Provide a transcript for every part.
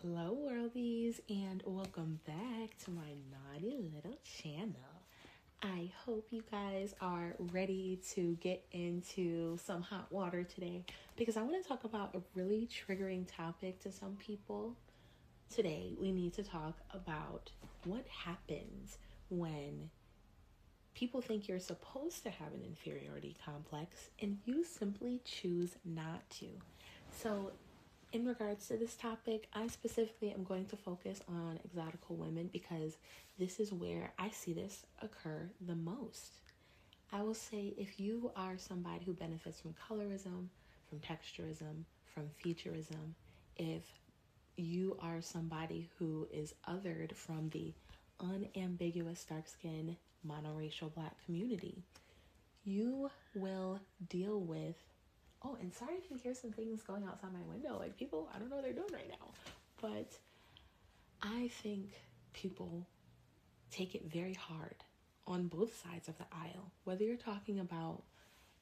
Hello, worldies, and welcome back to my naughty little channel. I hope you guys are ready to get into some hot water today because I want to talk about a really triggering topic to some people. Today, we need to talk about what happens when people think you're supposed to have an inferiority complex and you simply choose not to. So, in regards to this topic, I specifically am going to focus on exotical women because this is where I see this occur the most. I will say if you are somebody who benefits from colorism, from texturism, from featureism, if you are somebody who is othered from the unambiguous dark skin monoracial black community, you will deal with. Oh, and sorry if you hear some things going outside my window. Like people, I don't know what they're doing right now. But I think people take it very hard on both sides of the aisle. Whether you're talking about,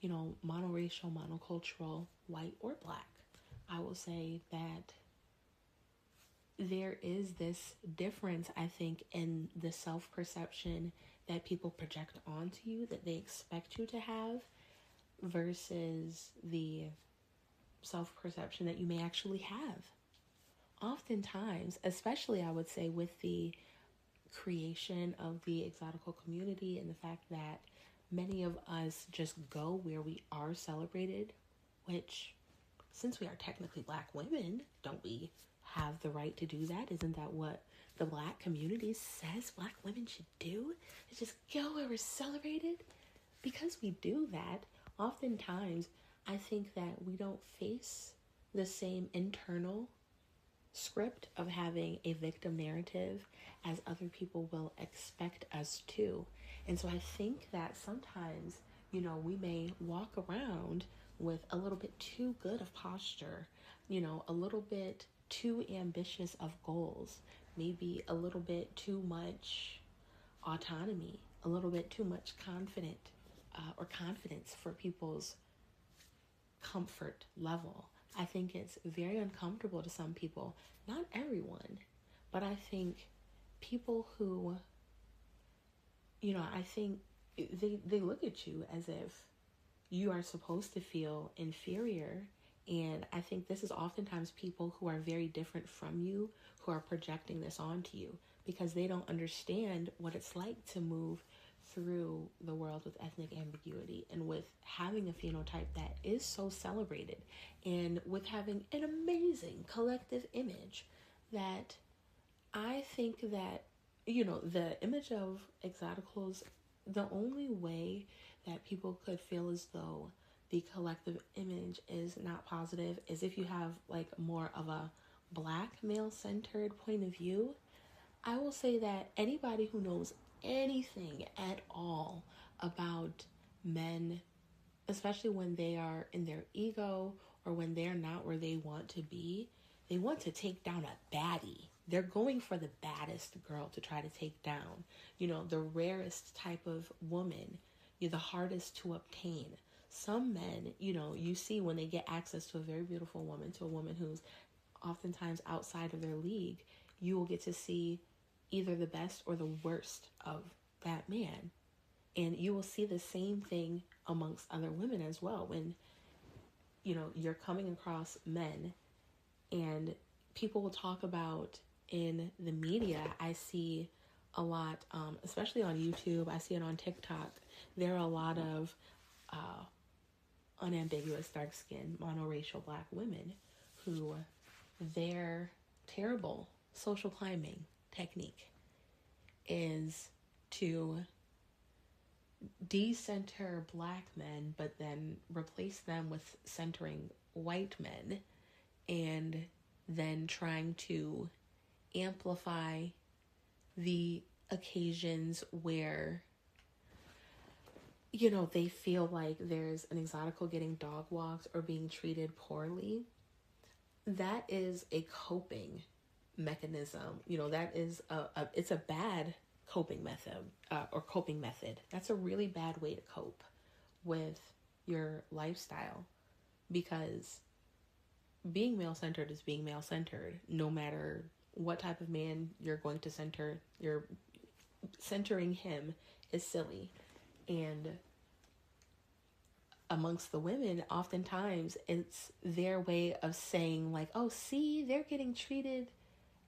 monoracial, monocultural, white or black, I will say that there is this difference, I think, in the self-perception that people project onto you that they expect you to have versus the self-perception that you may actually have. Oftentimes, especially I would say with the creation of the exotical community and the fact that many of us just go where we are celebrated, which since we are technically black women, don't we have the right to do that? Isn't that what the black community says black women should do? Is just go where we're celebrated? Because we do that, oftentimes, I think that we don't face the same internal script of having a victim narrative as other people will expect us to. And so I think that sometimes, we may walk around with a little bit too good of posture, a little bit too ambitious of goals, maybe a little bit too much autonomy, a little bit too much confidence for people's comfort level. I think it's very uncomfortable to some people, not everyone, but I think people who, I think they look at you as if you are supposed to feel inferior. And I think this is oftentimes people who are very different from you who are projecting this onto you because they don't understand what it's like to move through the world with ethnic ambiguity and with having a phenotype that is so celebrated and with having an amazing collective image that I think that, the image of exoticals, the only way that people could feel as though the collective image is not positive is if you have like more of a black male-centered point of view. I will say that anybody who knows anything at all about men, especially when they are in their ego or when they're not where they want to be, they want to take down a baddie. They're going for the baddest girl to try to take down, the rarest type of woman, the hardest to obtain. Some men, you see when they get access to a very beautiful woman, to a woman who's oftentimes outside of their league, you will get to see either the best or the worst of that man. And you will see the same thing amongst other women as well. When, you're coming across men and people will talk about in the media, I see a lot, especially on YouTube, I see it on TikTok. There are a lot of unambiguous dark-skinned monoracial black women who their terrible social climbing technique is to decenter black men but then replace them with centering white men and then trying to amplify the occasions where they feel like there's an exotical getting dog walked or being treated poorly. That is a coping mechanism. That is it's a bad coping method. That's a really bad way to cope with your lifestyle because being male-centered is being male-centered. No matter what type of man you're going to center, you're centering him is silly. And amongst the women, oftentimes it's their way of saying like, oh, see, they're getting treated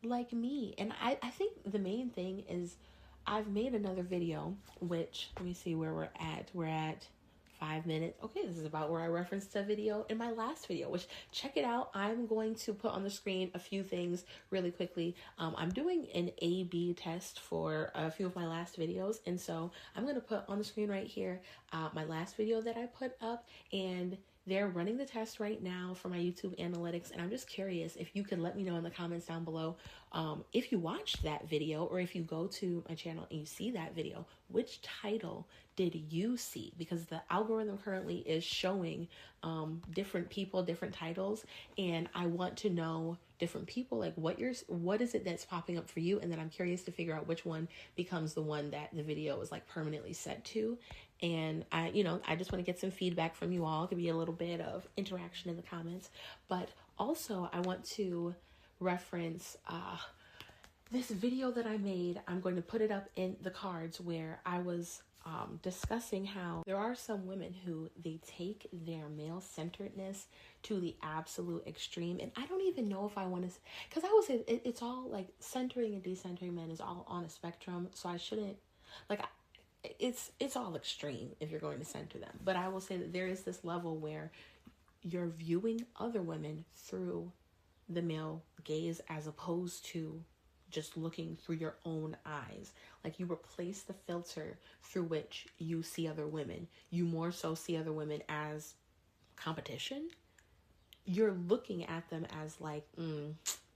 like me. And I think the main thing is, I've made another video, which, let me see where we're at. We're at 5 minutes. Okay, this is about where I referenced a video in my last video, which, check it out. I'm going to put on the screen a few things really quickly. I'm doing an A/B test for a few of my last videos, and so I'm going to put on the screen right here my last video that I put up, and they're running the test right now for my YouTube analytics, and I'm just curious if you could let me know in the comments down below, if you watched that video, or if you go to my channel and you see that video, which title did you see? Because the algorithm currently is showing different people, different titles, and I want to know different people, like what is it that's popping up for you, and then I'm curious to figure out which one becomes the one that the video is like permanently set to. And I just want to get some feedback from you all. It could be a little bit of interaction in the comments, but also I want to reference this video that I made. I'm going to put it up in the cards, where I was discussing how there are some women who they take their male-centeredness to the absolute extreme. And I don't even know if I want to, because I would say it's all like centering and decentering men is all on a spectrum. So I shouldn't, like, it's all extreme if you're going to center them. But I will say that there is this level where you're viewing other women through the male gaze, as opposed to just looking through your own eyes. Like, you replace the filter through which you see other women. You more so see other women as competition. You're looking at them as like,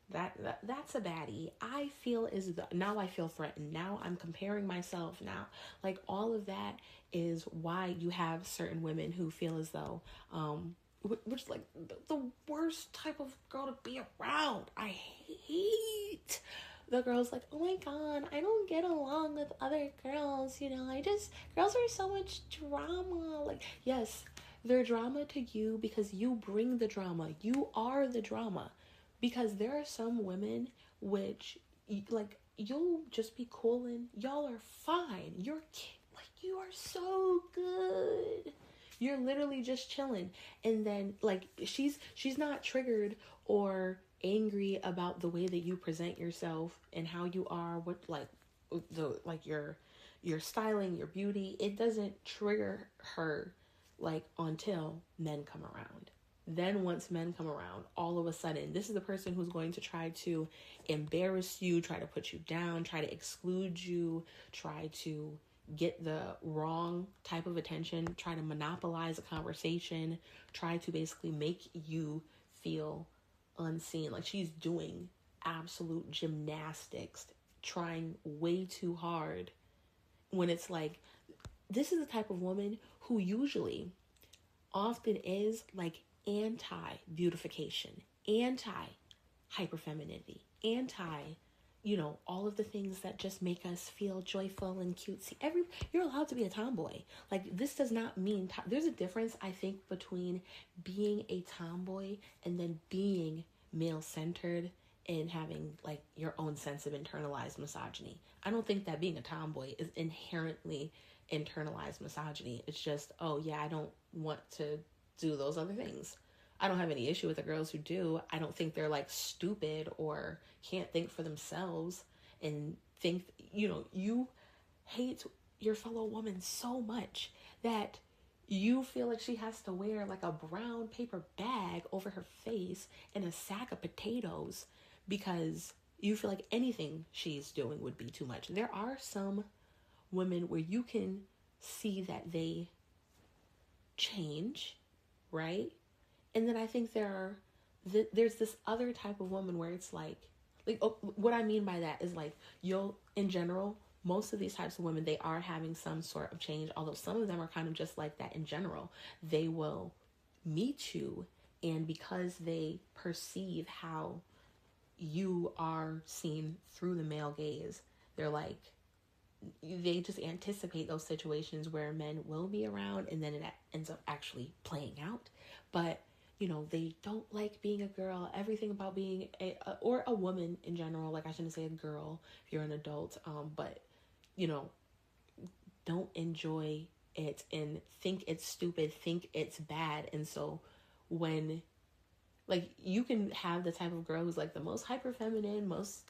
that's a baddie. I feel now I feel threatened. Now I'm comparing myself now. Like, all of that is why you have certain women who feel as though, which is like the worst type of girl to be around. I hate the girls like, oh my god, I don't get along with other girls. Girls are so much drama. Like, yes, they're drama to you because you bring the drama. You are the drama. Because there are some women which, like, you'll just be cool and y'all are fine. You are so good. You're literally just chilling. And then, like, she's not triggered or angry about the way that you present yourself and how you are, your styling, your beauty. It doesn't trigger her, like, until men come around. Then once men come around, all of a sudden, this is the person who's going to try to embarrass you, try to put you down, try to exclude you, try to get the wrong type of attention, try to monopolize a conversation, try to basically make you feel unseen. Like, she's doing absolute gymnastics, trying way too hard, when it's like, this is the type of woman who usually often is like anti-beautification, anti-hyperfemininity, all of the things that just make us feel joyful and cutesy. You're allowed to be a tomboy. Like, this does not mean, there's a difference, I think, between being a tomboy and then being male-centered and having, like, your own sense of internalized misogyny. I don't think that being a tomboy is inherently internalized misogyny. It's just, oh yeah, I don't want to do those other things. I don't have any issue with the girls who do. I don't think they're like stupid or can't think for themselves and think, you hate your fellow woman so much that you feel like she has to wear like a brown paper bag over her face and a sack of potatoes because you feel like anything she's doing would be too much. There are some women where you can see that they change, right? And then I think there's this other type of woman where it's like what I mean by that is, like, in general, most of these types of women, they are having some sort of change, although some of them are kind of just like that in general. They will meet you, and because they perceive how you are seen through the male gaze, they just anticipate those situations where men will be around, and then it ends up actually playing out. But they don't like being a girl, everything about being or a woman in general. Like, I shouldn't say a girl if you're an adult, but, don't enjoy it and think it's stupid, think it's bad. And so when, like, you can have the type of girl who's like the most hyper feminine, most,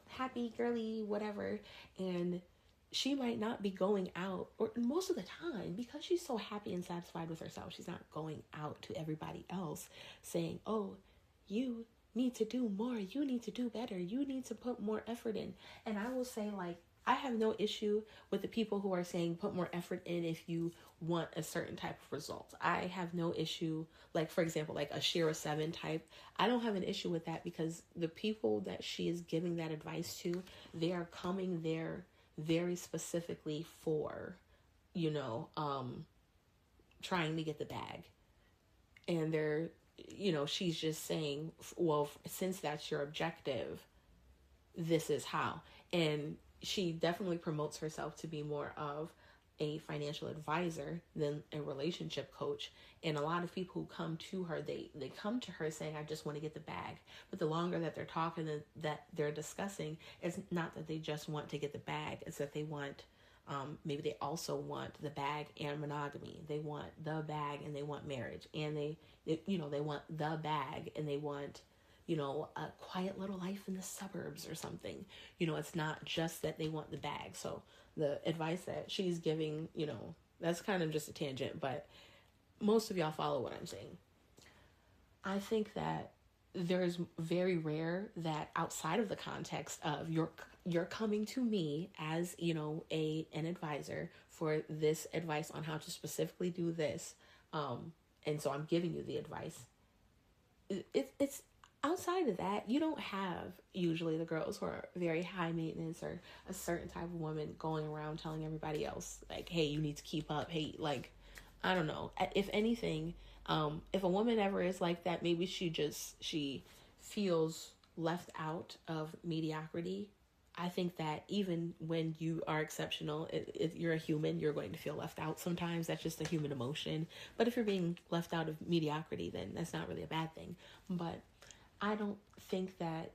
happy, girly, whatever, and she might not be going out, or most of the time, because she's so happy and satisfied with herself, she's not going out to everybody else saying, oh, you need to do more, you need to do better, you need to put more effort in. And I will say, like, I have no issue with the people who are saying put more effort in if you want a certain type of result. I have no issue, like, for example, like a Shira 7 type. I don't have an issue with that, because the people that she is giving that advice to, they are coming there very specifically for, trying to get the bag. And they're, she's just saying, well, since that's your objective, this is how. And she definitely promotes herself to be more of a financial advisor than a relationship coach. And a lot of people who come to her, they come to her saying, I just want to get the bag. But the longer that they're talking and that they're discussing, it's not that they just want to get the bag. It's that they want, maybe they also want the bag and monogamy. They want the bag and they want marriage. And they want the bag and they want, a quiet little life in the suburbs or something. It's not just that they want the bag. So the advice that she's giving, that's kind of just a tangent, but most of y'all follow what I'm saying. I think that there's very rare that outside of the context of you're coming to me as, an advisor for this advice on how to specifically do this. And so I'm giving you the advice. It's outside of that, you don't have usually the girls who are very high maintenance or a certain type of woman going around telling everybody else, like, hey, you need to keep up. Hey, like, I don't know. If anything, if a woman ever is like that, maybe she feels left out of mediocrity. I think that even when you are exceptional, if you're a human, you're going to feel left out sometimes. That's just a human emotion. But if you're being left out of mediocrity, then that's not really a bad thing. But I don't think that,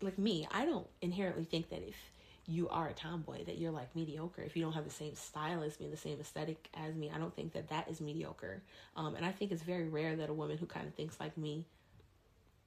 like me, I don't inherently think that if you are a tomboy that you're like mediocre. If you don't have the same style as me, the same aesthetic as me, I don't think that that is mediocre. And I think it's very rare that a woman who kind of thinks like me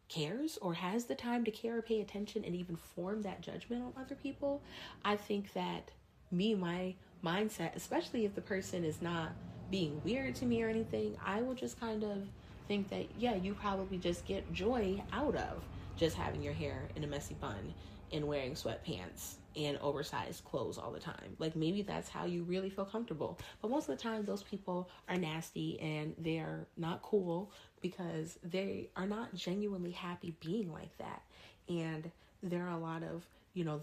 cares or has the time to care or pay attention and even form that judgment on other people. I think that my mindset, especially if the person is not being weird to me or anything, I will just kind of think that, yeah, you probably just get joy out of just having your hair in a messy bun and wearing sweatpants and oversized clothes all the time. Like, maybe that's how you really feel comfortable. But most of the time, those people are nasty and they're not cool because they are not genuinely happy being like that. And there are a lot of,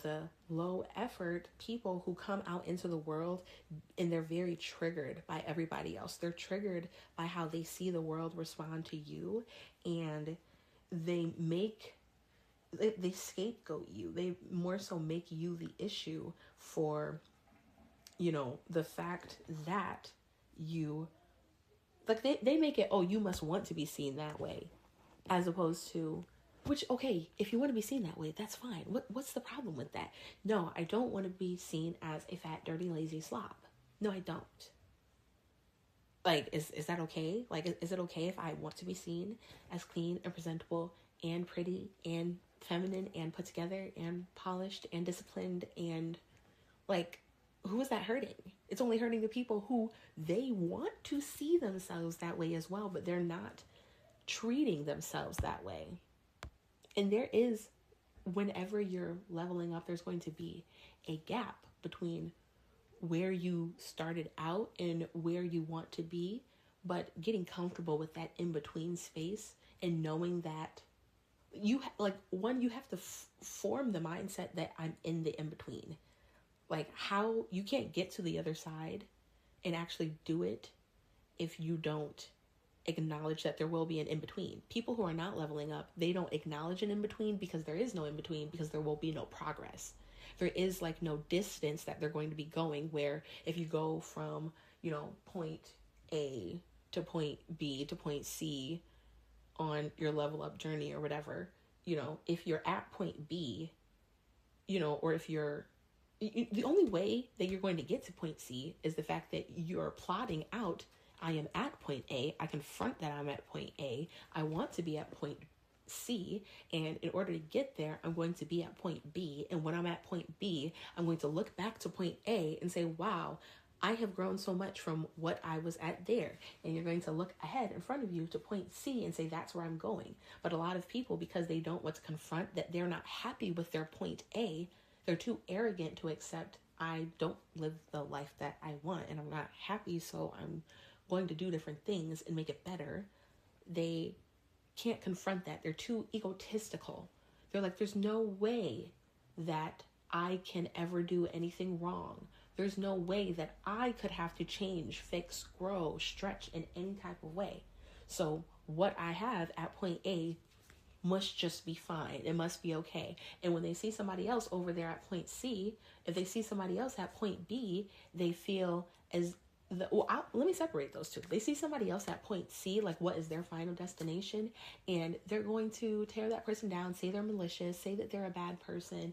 the low effort people who come out into the world and they're very triggered by everybody else. They're triggered by how they see the world respond to you, and they scapegoat you. They more so make you the issue for, the fact that you, like, they make it, oh, you must want to be seen that way, as opposed to, which, okay, if you want to be seen that way, that's fine. What's the problem with that? No, I don't want to be seen as a fat, dirty, lazy slob. No, I don't. Like, is that okay? Like, is it okay if I want to be seen as clean and presentable and pretty and feminine and put together and polished and disciplined? And, like, who is that hurting? It's only hurting the people who they want to see themselves that way as well, but they're not treating themselves that way. And there is, whenever you're leveling up, there's going to be a gap between where you started out and where you want to be, but getting comfortable with that in-between space and knowing that you have to form the mindset that I'm in the in-between. Like, how you can't get to the other side and actually do it if you don't acknowledge that there will be an in-between. People who are not leveling up, they don't acknowledge an in-between because there is no in-between, because there will be no progress. There is like no distance that they're going to be going, where if you go from, point A to point B to point C on your level up journey or whatever, if you're at point B, or if the only way that you're going to get to point C is the fact that you're plotting out, I am at point A, I confront that I'm at point A, I want to be at point C, and in order to get there, I'm going to be at point B, and when I'm at point B, I'm going to look back to point A and say, wow, I have grown so much from what I was at there. And you're going to look ahead in front of you to point C and say, that's where I'm going. But a lot of people, because they don't want to confront that they're not happy with their point A, they're too arrogant to accept, I don't live the life that I want and I'm not happy, so I'm going to do different things and make it better. They can't confront that. They're too egotistical. They're like, there's no way that I can ever do anything wrong. There's no way that I could have to change, fix, grow, stretch in any type of way. So what I have at point A must just be fine. It must be okay. And when they see somebody else over there at point C, if they see somebody else at point B, they feel let me separate those two. They see somebody else at point C, like what is their final destination, and they're going to tear that person down, say they're malicious, say that they're a bad person,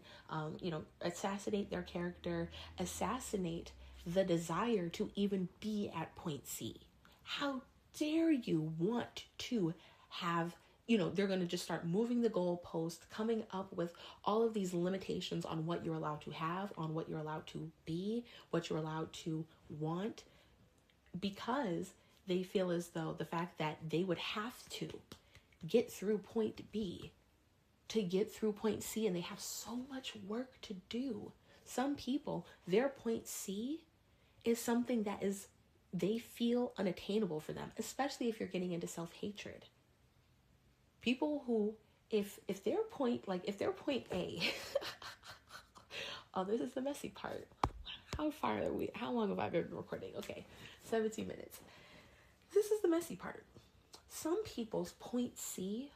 assassinate their character, assassinate the desire to even be at point C. How dare you want to have, they're going to just start moving the goalpost, coming up with all of these limitations on what you're allowed to have, on what you're allowed to be, what you're allowed to want, because they feel as though the fact that they would have to get through point B to get through point C, and they have so much work to do. Some people, their point C is something that they feel unattainable for them, especially if you're getting into self-hatred. People who, if they're point A, oh, this is the messy part. How long have I been recording? Okay, 17 minutes. This is the messy part. Some people's point C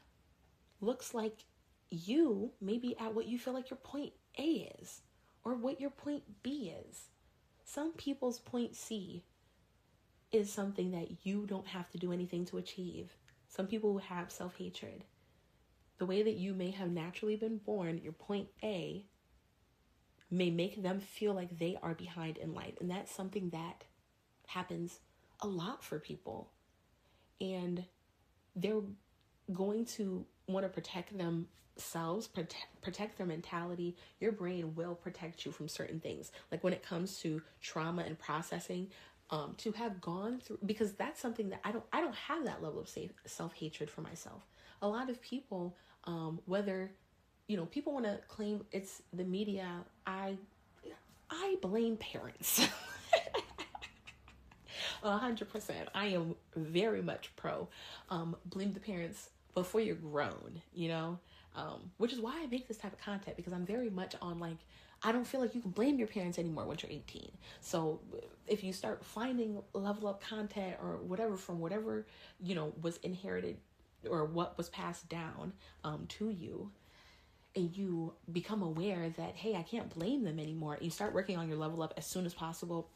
looks like you maybe at what you feel like your point A is, or what your point B is. Some people's point C is something that you don't have to do anything to achieve. Some people who have self-hatred, the way that you may have naturally been born, your point A may make them feel like they are behind in life. And that's something that happens a lot for people. And they're going to want to protect themselves, protect their mentality. Your brain will protect you from certain things. Like when it comes to trauma and processing, to have gone through, because that's something that I don't have that level of self-hatred for myself. A lot of people, whether, people want to claim it's the media. I blame parents. 100%. I am very much pro. Blame the parents before you're grown, which is why I make this type of content, because I'm very much on I don't feel like you can blame your parents anymore once you're 18. So if you start finding level up content or whatever from whatever, was inherited or what was passed down to you, and you become aware that, hey, I can't blame them anymore, and you start working on your level up as soon as possible,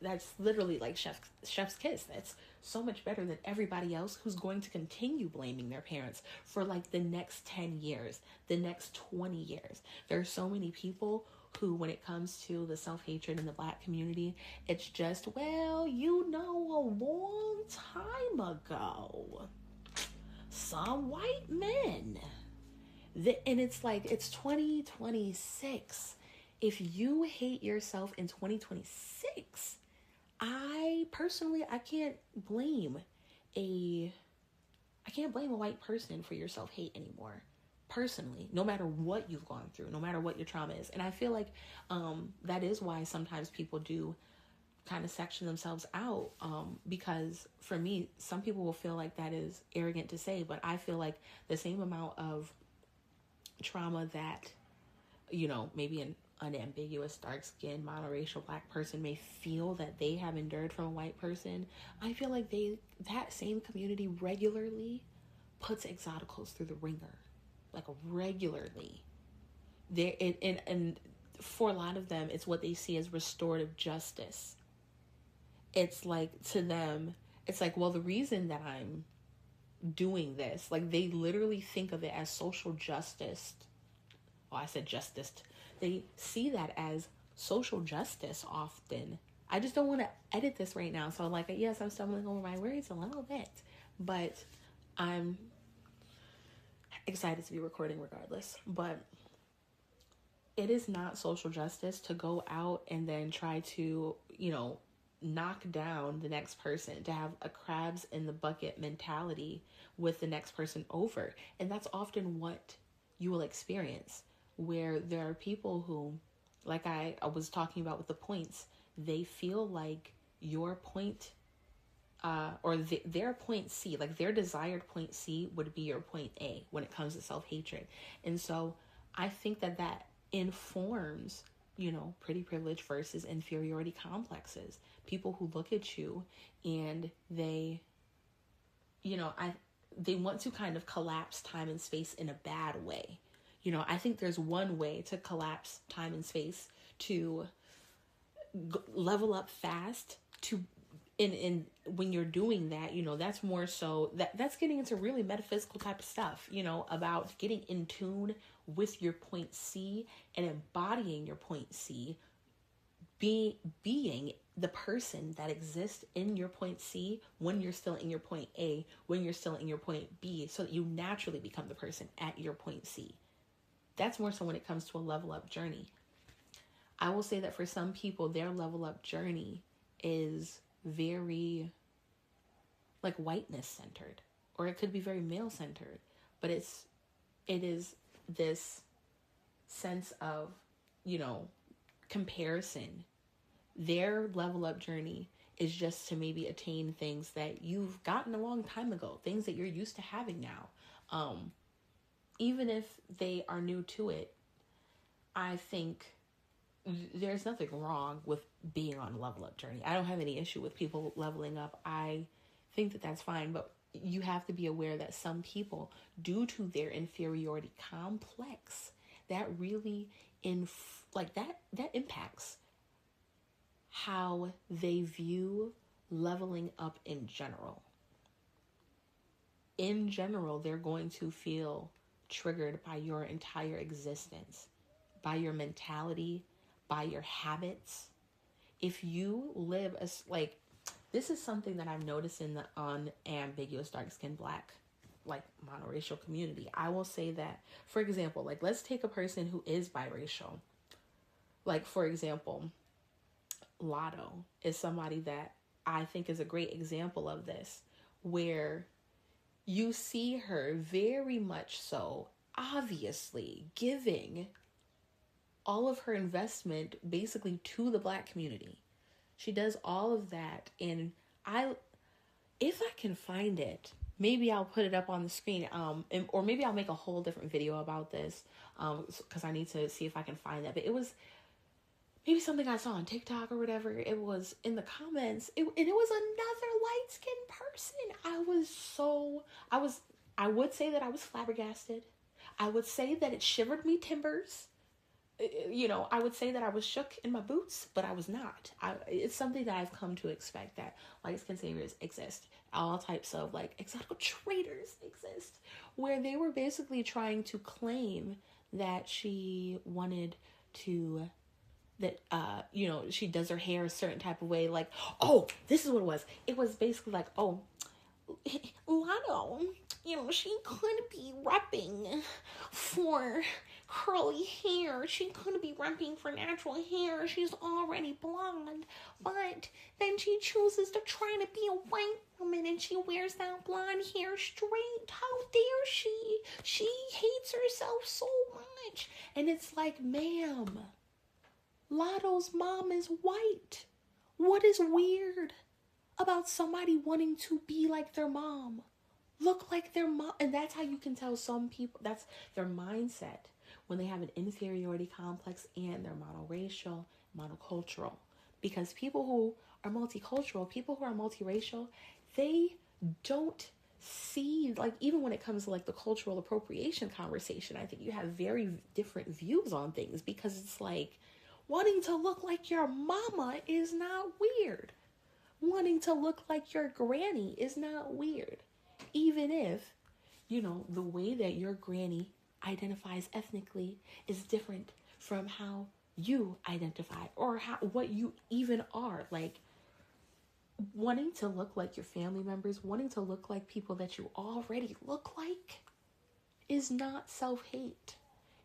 that's literally like chef's kiss. That's so much better than everybody else who's going to continue blaming their parents for the next 10 years, the next 20 years. There are so many people who, when it comes to the self-hatred in the Black community, it's just, a long time ago, some white men. And it's it's 2026. If you hate yourself in 2026, I can't blame a white person for your self-hate anymore. Personally, no matter what you've gone through, no matter what your trauma is. And I feel like that is why sometimes people do kind of section themselves out, because for me, some people will feel like that is arrogant to say, but I feel like the same amount of trauma that, maybe an unambiguous, dark-skinned, monoracial Black person may feel that they have endured from a white person, I feel like that same community regularly puts exoticals through the ringer, regularly. And for a lot of them, it's what they see as restorative justice. It's to them, it's well, the reason that I'm doing this. Like, they literally think of it as social justice. Oh, I said justice. They see that as social justice often. I just don't want to edit this right now. So, like, yes, I'm stumbling over my words a little bit, but I'm excited to be recording regardless. But it is not social justice to go out and then try to, knock down the next person, to have a crabs in the bucket mentality with the next person over. And that's often what you will experience, where there are people who, like I was talking about with the points, they feel like your point, their point C, like their desired point C would be your point A when it comes to self-hatred. And so I think that informs, pretty privilege versus inferiority complexes. People who look at you and they want to kind of collapse time and space in a bad way. I think there's one way to collapse time and space to level up fast, to in when you're doing that, that's more so that's getting into really metaphysical type of stuff, about getting in tune with your point C and embodying your point C, being the person that exists in your point C when you're still in your point A, when you're still in your point B, so that you naturally become the person at your point C. That's more so when it comes to a level up journey. I will say that for some people, their level up journey is very like whiteness centered, or it could be very male centered, but it is this sense of, comparison. Their level up journey is just to maybe attain things that you've gotten a long time ago, things that you're used to having now. Even if they are new to it, I think there's nothing wrong with being on a level up journey. I don't have any issue with people leveling up. I think that that's fine, but you have to be aware that some people, due to their inferiority complex, that really that impacts how they view leveling up in general. In general, they're going to feel triggered by your entire existence, by your mentality, by your habits. If you live as this is something that I've noticed in the unambiguous dark-skinned Black, monoracial community. I will say that, for example, let's take a person who is biracial. For example, Lotto is somebody that I think is a great example of this, where you see her very much so, obviously, giving all of her investment basically to the Black community. She does all of that, and if I can find it, maybe I'll put it up on the screen, or maybe I'll make a whole different video about this, because I need to see if I can find that. But it was maybe something I saw on TikTok or whatever. It was in the comments, and it was another light-skinned person. I would say that I was flabbergasted. I would say that it shivered me timbers. I would say that I was shook in my boots, but I was not. It's something that I've come to expect, that light-skinned saviors exist. All types of exotic traders exist, where they were basically trying to claim that she wanted to, she does her hair a certain type of way. This is what it was. It was basically Lotto, she could be repping for curly hair. She could be repping for natural hair. She's already blonde. But then she chooses to try to be a white woman, and she wears that blonde hair straight. How dare she? She hates herself so much. And it's ma'am, Lotto's mom is white. What is weird about somebody wanting to be like their mom, look like their mom? And that's how you can tell some people, that's their mindset when they have an inferiority complex and they're monoracial, monocultural. Because people who are multicultural, people who are multiracial, they don't see, even when it comes to the cultural appropriation conversation, I think you have very different views on things, because it's wanting to look like your mama is not weird. Wanting to look like your granny is not weird. Even if, the way that your granny identifies ethnically is different from how you identify or what you even are. Like, wanting to look like your family members, wanting to look like people that you already look like is not self-hate.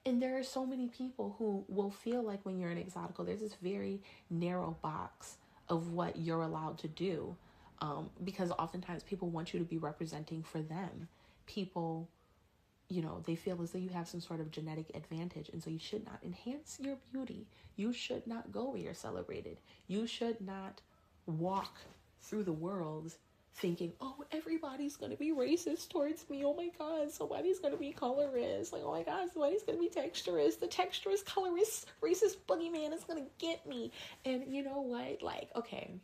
And there are so many people who will feel like when you're an exotical, there's this very narrow box of what you're allowed to do. Because oftentimes people want you to be representing for them. People, they feel as though you have some sort of genetic advantage. And so you should not enhance your beauty. You should not go where you're celebrated. You should not walk through the world thinking, oh, everybody's going to be racist towards me. Oh my God, somebody's going to be colorist. Like, oh my God, somebody's going to be texturist. The texturist, colorist, racist boogeyman is going to get me. And you know what? Like, okay,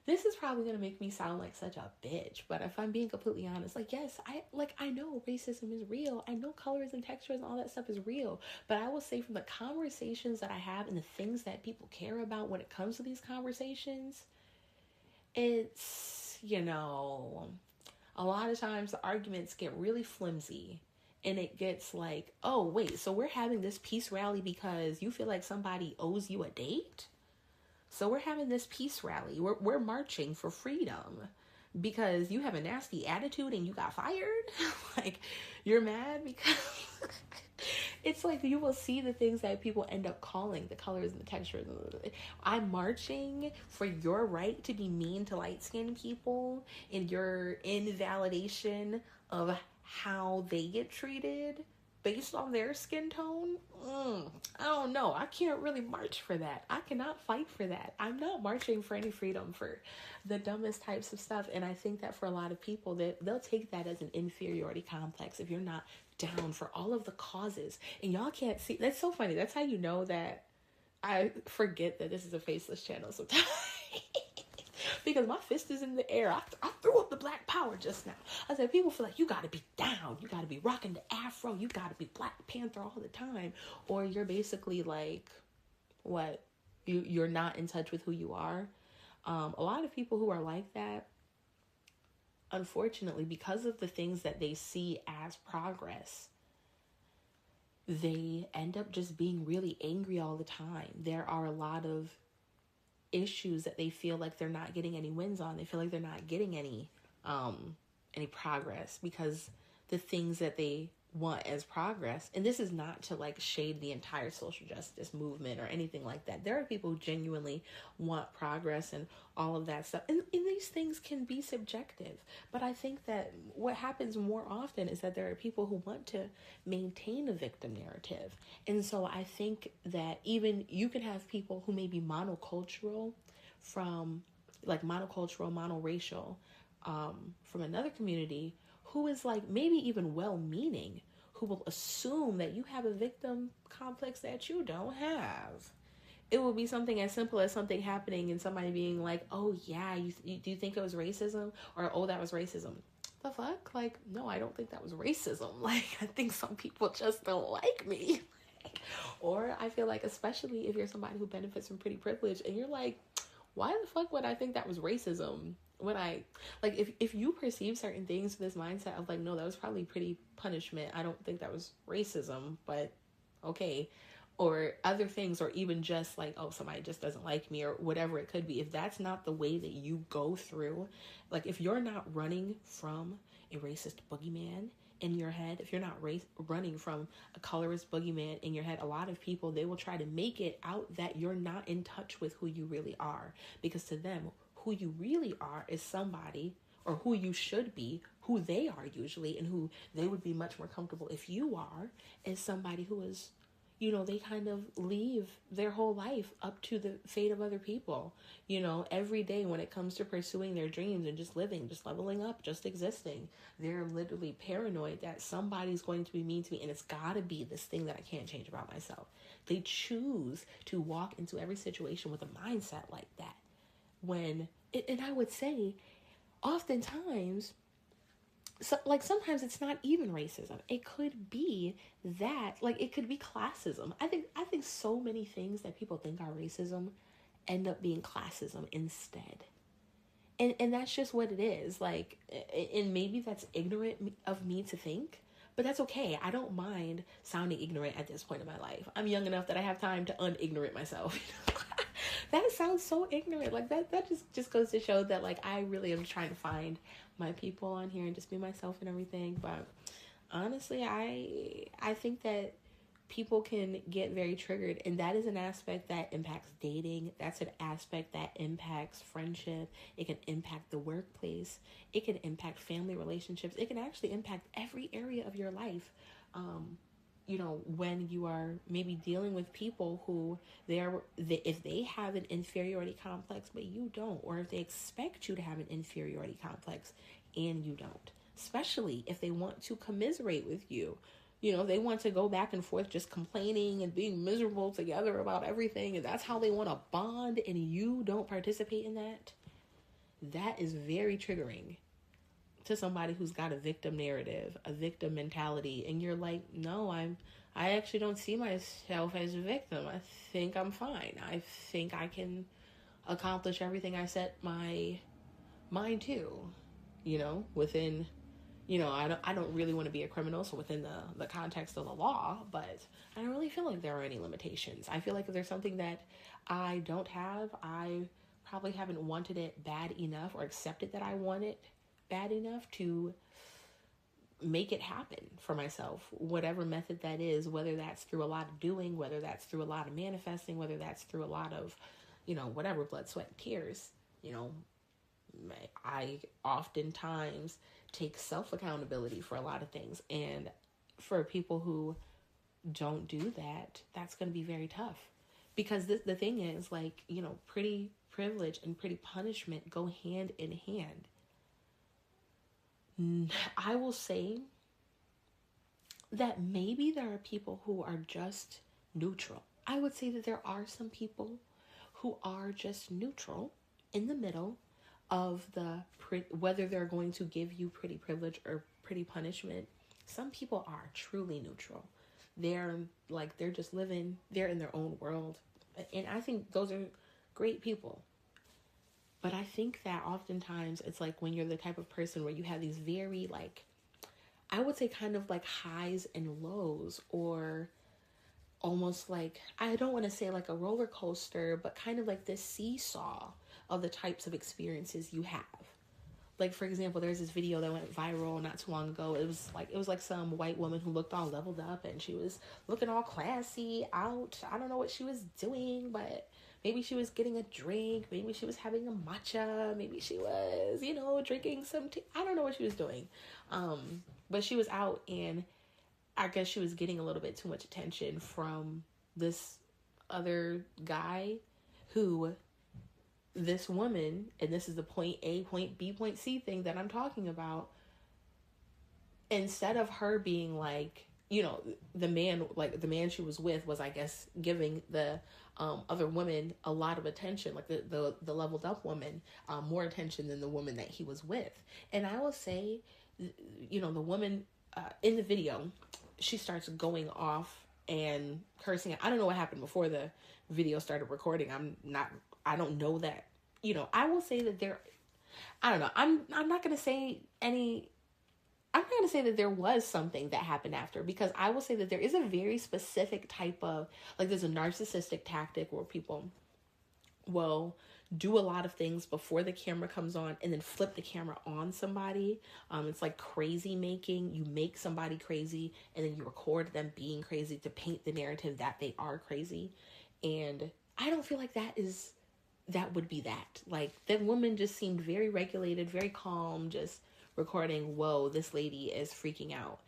this is probably going to make me sound like such a bitch. But if I'm being completely honest, like, yes, I know racism is real. I know colors and textures and all that stuff is real. But I will say from the conversations that I have and the things that people care about when it comes to these conversations, it's, a lot of times the arguments get really flimsy and it gets like, oh, wait, so we're having this peace rally because you feel like somebody owes you a date? So we're having this peace rally. We're marching for freedom because you have a nasty attitude and you got fired? Like, you're mad because... It's like you will see the things that people end up calling the colors and the textures. I'm marching for your right to be mean to light-skinned people and your invalidation of how they get treated based on their skin tone. I don't know. I can't really march for that. I cannot fight for that. I'm not marching for any freedom for the dumbest types of stuff. And I think that for a lot of people, they'll take that as an inferiority complex if you're not down for all of the causes. And y'all can't see. That's so funny. That's how you know that I forget that this is a faceless channel sometimes. Because my fist is in the air. I threw up the black power just now. I said, people feel like you got to be down. You got to be rocking the afro. You got to be Black Panther all the time. Or you're basically like, what? You're not in touch with who you are. A lot of people who are like that, unfortunately, because of the things that they see as progress, they end up just being really angry all the time. There are a lot of issues that they feel like they're not getting any wins on. They feel like they're not getting any progress because the things that they want as progress, and this is not to like shade the entire social justice movement or anything like that. There are people who genuinely want progress and all of that stuff. And these things can be subjective. But I think that what happens more often is that there are people who want to maintain a victim narrative. And so I think that even you can have people who may be monocultural, monoracial, from another community, who is like maybe even well-meaning, who will assume that you have a victim complex that you don't have. It will be something as simple as something happening and somebody being like, oh yeah, do you think it was racism? Or, oh, that was racism. The fuck? Like, no, I don't think that was racism. Like, I think some people just don't like me. Or I feel like, especially if you're somebody who benefits from pretty privilege and you're like, why the fuck would I think that was racism? When if you perceive certain things with this mindset of like, no, that was probably pretty punishment. I don't think that was racism, but okay. Or other things, or even just like, oh, somebody just doesn't like me or whatever it could be. If that's not the way that you go through, like if you're not running from a racist boogeyman in your head, if you're not running from a colorist boogeyman in your head, a lot of people, they will try to make it out that you're not in touch with who you really are. Because to them, who you really are is somebody, or who you should be, who they are usually, and who they would be much more comfortable if you are, is somebody who is, they kind of leave their whole life up to the fate of other people, every day when it comes to pursuing their dreams and just living, just leveling up, just existing. They're literally paranoid that somebody's going to be mean to me, and it's gotta be this thing that I can't change about myself. They choose to walk into every situation with a mindset like that. And I would say, oftentimes, sometimes it's not even racism. It could be that, it could be classism. I think so many things that people think are racism end up being classism instead. And that's just what it is. Like, and maybe that's ignorant of me to think, but that's okay. I don't mind sounding ignorant at this point in my life. I'm young enough that I have time to unignorant myself. That sounds so ignorant. Like that just goes to show that like I really am trying to find my people on here and just be myself and everything. But honestly, I think that people can get very triggered, and that is an aspect that impacts dating. That's an aspect that impacts friendship. It can impact the workplace. It can impact family relationships. It can actually impact every area of your life. When you are maybe dealing with people who if they have an inferiority complex but you don't, or if they expect you to have an inferiority complex and you don't, especially if they want to commiserate with you. They want to go back and forth just complaining and being miserable together about everything, and that's how they want to bond, and you don't participate in that. That is very triggering to somebody who's got a victim narrative, a victim mentality, and you're like, no, I actually don't see myself as a victim. I think I'm fine. I think I can accomplish everything I set my mind to, within, I don't really want to be a criminal, so within the context of the law, but I don't really feel like there are any limitations. I feel like if there's something that I don't have, I probably haven't wanted it bad enough or accepted that I want it bad enough to make it happen for myself, whatever method that is, whether that's through a lot of doing, whether that's through a lot of manifesting, whether that's through a lot of, whatever, blood, sweat, and tears. I oftentimes take self-accountability for a lot of things, and for people who don't do that, that's going to be very tough, because the thing is, like, pretty privilege and pretty punishment go hand in hand. I will say that maybe there are people who are just neutral. I would say that there are some people who are just neutral in the middle of whether they're going to give you pretty privilege or pretty punishment. Some people are truly neutral. They're just living, they're in their own world. And I think those are great people. But I think that oftentimes it's like when you're the type of person where you have these very, like, I would say kind of like highs and lows, or almost like, I don't want to say like a roller coaster, but kind of like this seesaw of the types of experiences you have. Like, for example, there's this video that went viral not too long ago. It was like some white woman who looked all leveled up, and she was looking all classy out. I don't know what she was doing, but maybe she was getting a drink. Maybe she was having a matcha. Maybe she was, drinking some tea. I don't know what she was doing. But she was out, and I guess she was getting a little bit too much attention from this other guy who, this woman, and this is the point A, point B, point C thing that I'm talking about, instead of her being like, the man she was with was, I guess, giving the other woman a lot of attention, like the leveled up woman, more attention than the woman that he was with. And I will say, the woman in the video, she starts going off and cursing. I don't know what happened before the video started recording. I don't know that, I will say that I don't know. I'm not going to say I'm not going to say that there was something that happened after, because I will say that there is a very specific type of, like, there's a narcissistic tactic where people will do a lot of things before the camera comes on and then flip the camera on somebody. It's like crazy making. You make somebody crazy and then you record them being crazy to paint the narrative that they are crazy. And I don't feel like that would be that. Like, that woman just seemed very regulated, very calm, just recording, whoa, this lady is freaking out.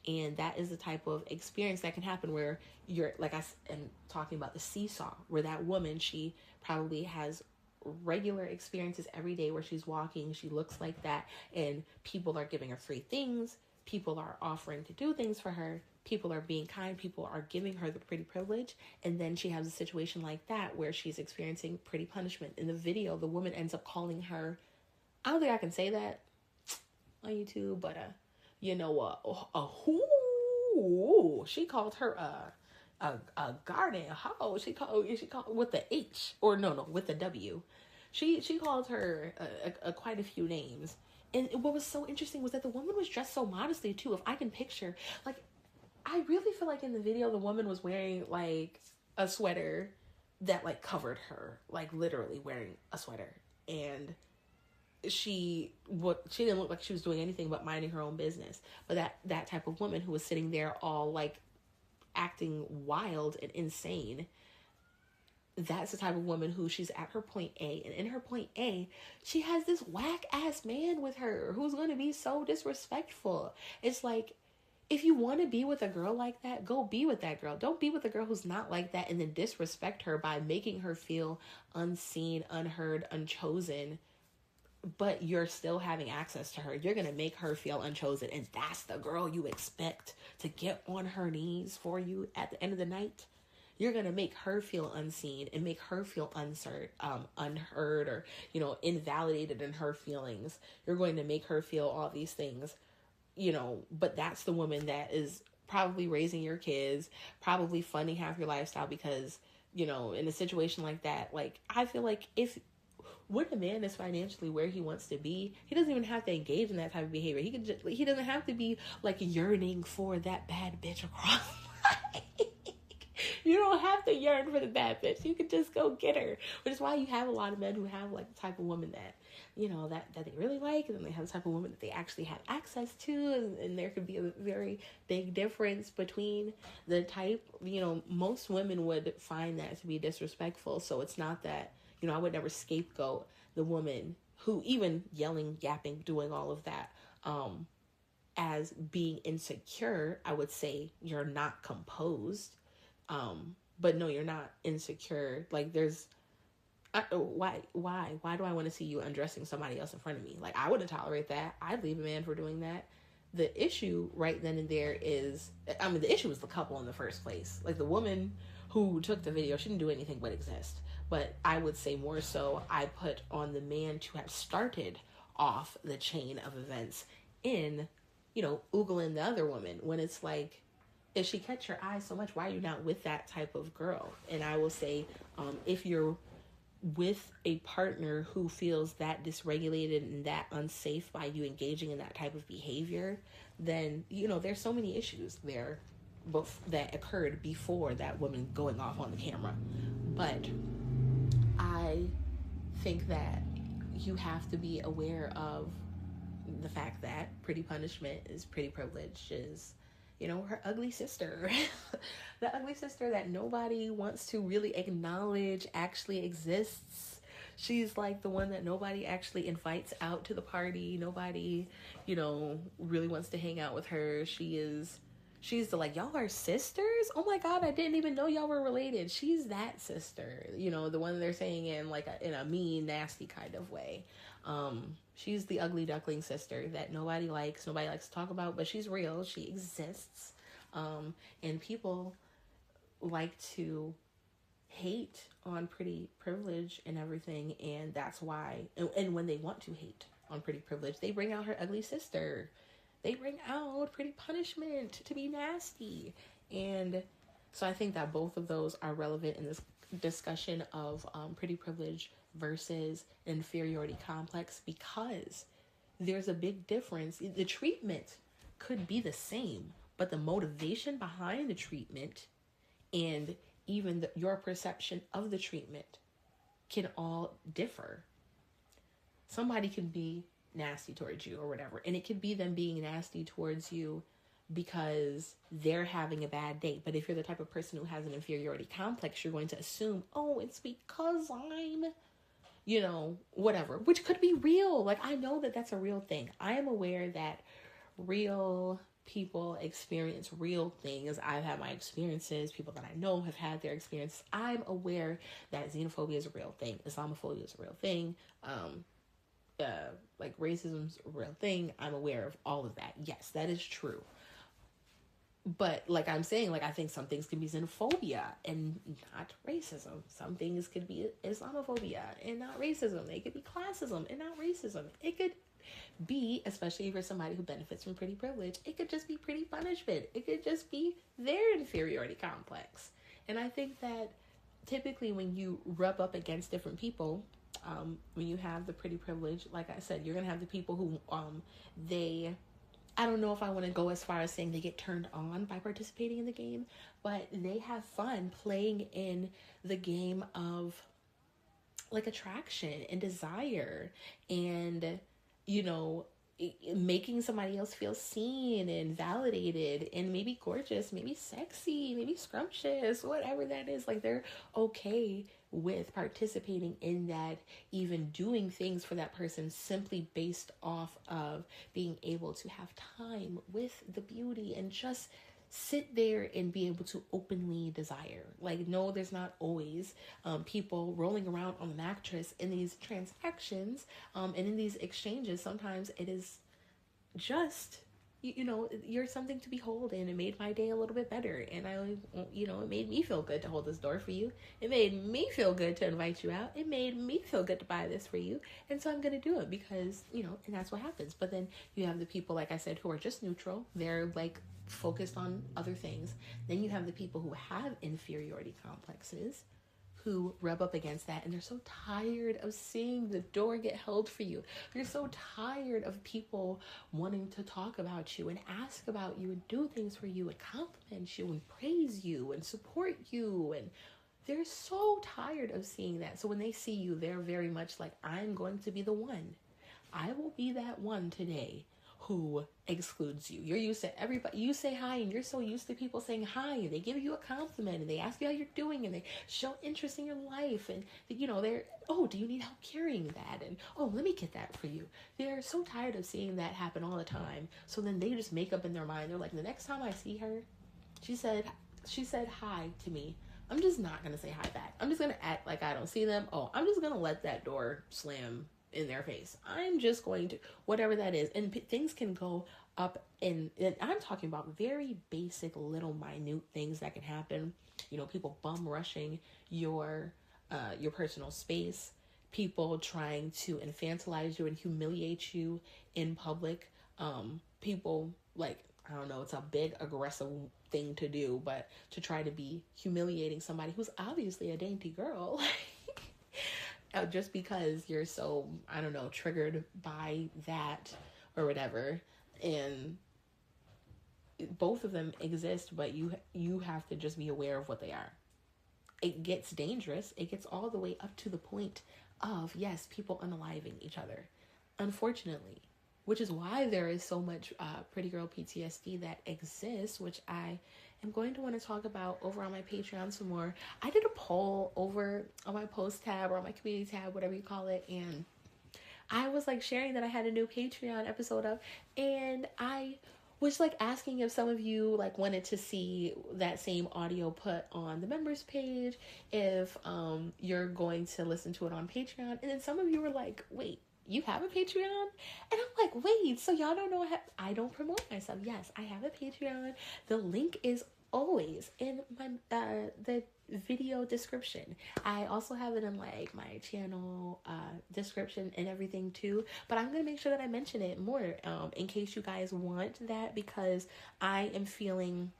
And that is the type of experience that can happen where you're, like I am talking about the seesaw, where that woman, she probably has regular experiences every day where she's walking, she looks like that, and people are giving her free things, people are offering to do things for her, people are being kind, people are giving her the pretty privilege, and then she has a situation like that where she's experiencing pretty punishment. In the video, the woman ends up calling her, I don't think I can say that on YouTube, but she called her a garden hoe. She called with the H, or no, with the W. She called her quite a few names. And what was so interesting was that the woman was dressed so modestly too. If I can picture, like, I really feel like in the video the woman was wearing like a sweater that like covered her, like literally wearing a sweater, and she didn't look like she was doing anything but minding her own business. But that type of woman who was sitting there all like acting wild and insane, that's the type of woman who she's at her point A, and in her point A, she has this whack ass man with her who's going to be so disrespectful. It's like, if you want to be with a girl like that, go be with that girl. Don't be with a girl who's not like that and then disrespect her by making her feel unseen, unheard, unchosen, but you're still having access to her. You're going to make her feel unchosen, and that's the girl you expect to get on her knees for you at the end of the night. You're going to make her feel unseen and make her feel unheard, or, invalidated in her feelings. You're going to make her feel all these things, but that's the woman that is probably raising your kids, probably funding half your lifestyle, because, in a situation like that, like, I feel like when a man is financially where he wants to be, he doesn't even have to engage in that type of behavior. He doesn't have to be like yearning for that bad bitch across. You don't have to yearn for the bad bitch. You could just go get her. Which is why you have a lot of men who have like the type of woman that, that they really like, and then they have the type of woman that they actually have access to, and there could be a very big difference between the type. Most women would find that to be disrespectful. So it's not that, I would never scapegoat the woman who, even yelling, yapping, doing all of that, as being insecure. I would say you're not composed. But no, you're not insecure. Like, why do I want to see you undressing somebody else in front of me? Like, I wouldn't tolerate that. I'd leave a man for doing that. The issue right then and there is, the issue was the couple in the first place. Like, the woman who took the video, she didn't do anything but exist. But I would say more so, I put on the man to have started off the chain of events in, oogling the other woman, when it's like, if she catch your eye so much, why are you not with that type of girl? And I will say, if you're with a partner who feels that dysregulated and that unsafe by you engaging in that type of behavior, then, there's so many issues there that occurred before that woman going off on the camera. But I think that you have to be aware of the fact that pretty punishment is pretty privilege, is her ugly sister. The ugly sister that nobody wants to really acknowledge actually exists. She's like the one that nobody actually invites out to the party. Nobody, really wants to hang out with her. She's the, like, y'all are sisters? Oh my God, I didn't even know y'all were related. She's that sister, the one they're saying in like in a mean, nasty kind of way. She's the ugly duckling sister that nobody likes to talk about, but she's real. She exists. And people like to hate on pretty privilege and everything. And that's why, and when they want to hate on pretty privilege, they bring out her ugly sister. They bring out pretty punishment to be nasty. And so I think that both of those are relevant in this discussion of pretty privilege versus inferiority complex, because there's a big difference. The treatment could be the same, but the motivation behind the treatment and even your perception of the treatment can all differ. Somebody can be nasty towards you or whatever, and it could be them being nasty towards you because they're having a bad day. But if you're the type of person who has an inferiority complex, you're going to assume, oh, it's because I'm, whatever, which could be real. Like, I know that that's a real thing. I am aware that real people experience real things. I've had my experiences. People that I know have had their experiences. I'm aware that xenophobia is a real thing. Islamophobia is a real thing. Like, racism's a real thing. I'm aware of all of that. Yes, that is true. But like I'm saying, like, I think some things can be xenophobia and not racism. Some things could be Islamophobia and not racism. They could be classism and not racism. It could be, especially if you're somebody who benefits from pretty privilege, it could just be pretty punishment. It could just be their inferiority complex. And I think that typically when you rub up against different people, when you have the pretty privilege, like I said, you're gonna have the people who they I don't know if I want to go as far as saying they get turned on by participating in the game, but they have fun playing in the game of like attraction and desire and, you know, making somebody else feel seen and validated and maybe gorgeous, maybe sexy, maybe scrumptious, whatever that is. Like they're okay with participating in that, even doing things for that person simply based off of being able to have time with the beauty and just sit there and be able to openly desire. Like, no, there's not always people rolling around on the mattress in these transactions and in these exchanges. Sometimes it is just, you know, you're something to behold, and it made my day a little bit better. And it made me feel good to hold this door for you. It made me feel good to invite you out. It made me feel good to buy this for you. And so I'm going to do it because, and that's what happens. But then you have the people, like I said, who are just neutral. They're like focused on other things. Then you have the people who have inferiority complexes, who rub up against that, and they're so tired of seeing the door get held for you. They're so tired of people wanting to talk about you and ask about you and do things for you and compliment you and praise you and support you, and they're so tired of seeing that. So when they see you, they're very much like, I'm going to be the one. I will be that one today who excludes you. You're used to everybody. You say hi and you're so used to people saying hi, and they give you a compliment and they ask you how you're doing and they show interest in your life, and they're, oh, do you need help carrying that? And oh, let me get that for you. They're so tired of seeing that happen all the time. So then they just make up in their mind. They're like, the next time I see her, she said hi to me, I'm just not going to say hi back. I'm just going to act like I don't see them. Oh, I'm just going to let that door slam in their face. I'm just going to, whatever that is. And things can go up, and I'm talking about very basic little minute things that can happen. People bum rushing your personal space, people trying to infantilize you and humiliate you in public, people like, I don't know, it's a big aggressive thing to do, but to try to be humiliating somebody who's obviously a dainty girl just because you're so, I don't know, triggered by that or whatever. And both of them exist, but you have to just be aware of what they are. It gets dangerous. It gets all the way up to the point of, yes, people unaliving each other, unfortunately, which is why there is so much pretty girl PTSD that exists, which I am going to want to talk about over on my Patreon some more. I did a poll over on my post tab or on my community tab, whatever you call it, and I was like sharing that I had a new Patreon episode up, and I was like asking if some of you like wanted to see that same audio put on the members page, if you're going to listen to it on Patreon. And then some of you were like, wait, you have a Patreon? And I'm like, wait, so y'all don't know I don't promote myself. Yes, I have a Patreon. The link is always in my the video description. I also have it in like my channel description and everything too, but I'm gonna make sure that I mention it more in case you guys want that, because I am feeling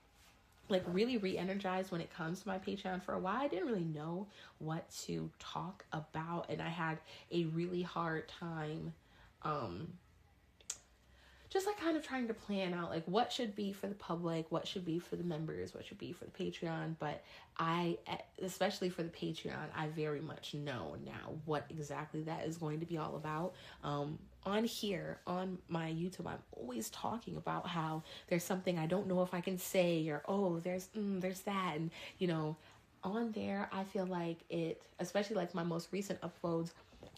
like really re-energized when it comes to my Patreon. For a while I didn't really know what to talk about, and I had a really hard time just like kind of trying to plan out like what should be for the public, what should be for the members, what should be for the Patreon. But I, especially for the Patreon, I very much know now what exactly that is going to be all about. On here, on my YouTube, I'm always talking about how there's something I don't know if I can say, or, oh, there's that. And, on there, I feel like it, especially like my most recent uploads,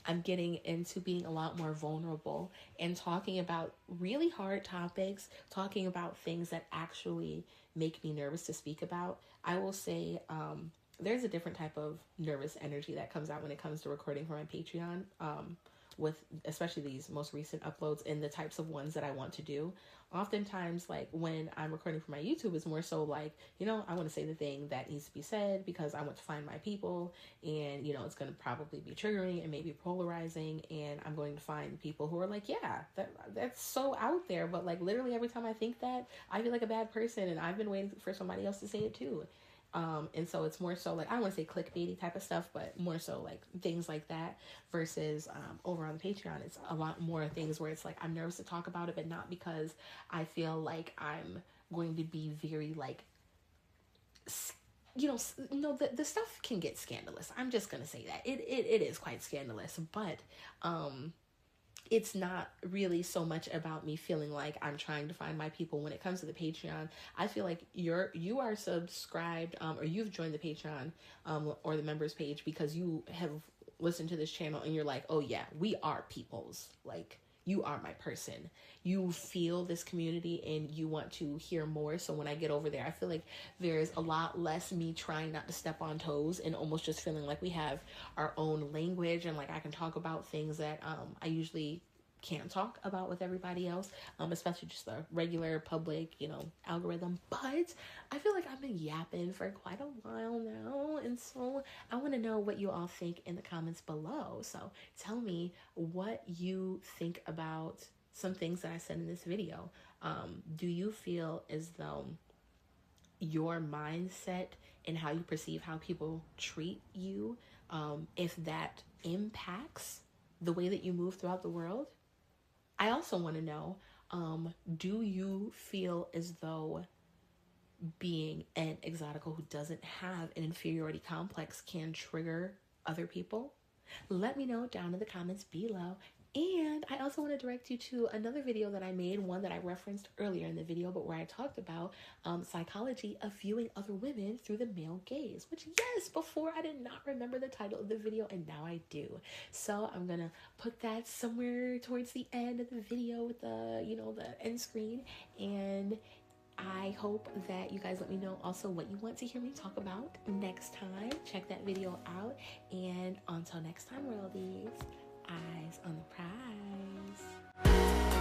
I'm getting into being a lot more vulnerable and talking about really hard topics, talking about things that actually make me nervous to speak about. I will say there's a different type of nervous energy that comes out when it comes to recording for my Patreon, with especially these most recent uploads and the types of ones that I want to do. Oftentimes, like when I'm recording for my YouTube, it's more so like, I want to say the thing that needs to be said because I want to find my people, and, it's going to probably be triggering and maybe polarizing, and I'm going to find people who are like, yeah, that's so out there, but like literally every time I think that, I feel like a bad person, and I've been waiting for somebody else to say it too. And so it's more so like, I don't want to say clickbaity type of stuff, but more so like things like that versus over on the Patreon, it's a lot more things where it's like, I'm nervous to talk about it, but not because I feel like I'm going to be very like, the stuff can get scandalous. I'm just going to say that it is quite scandalous, but it's not really so much about me feeling like I'm trying to find my people. When it comes to the Patreon, I feel like you are subscribed, or you've joined the Patreon, or the members page because you have listened to this channel and you're like, oh yeah, we are peoples. Like, you are my person. You feel this community and you want to hear more. So when I get over there, I feel like there's a lot less me trying not to step on toes and almost just feeling like we have our own language and like I can talk about things that I usually can't talk about with everybody else, especially just the regular public, algorithm. But I feel like I've been yapping for quite a while now, and so I want to know what you all think in the comments below. So tell me what you think about some things that I said in this video. Do you feel as though your mindset and how you perceive how people treat you, if that impacts the way that you move throughout the world? I also want to know, do you feel as though being an exotical who doesn't have an inferiority complex can trigger other people? Let me know down in the comments below. And I also want to direct you to another video that I made, one that I referenced earlier in the video, but where I talked about psychology of viewing other women through the male gaze, which, yes, before I did not remember the title of the video, and now I do. So I'm going to put that somewhere towards the end of the video with the, the end screen. And I hope that you guys let me know also what you want to hear me talk about next time. Check that video out. And until next time, worldies, eyes on the prize.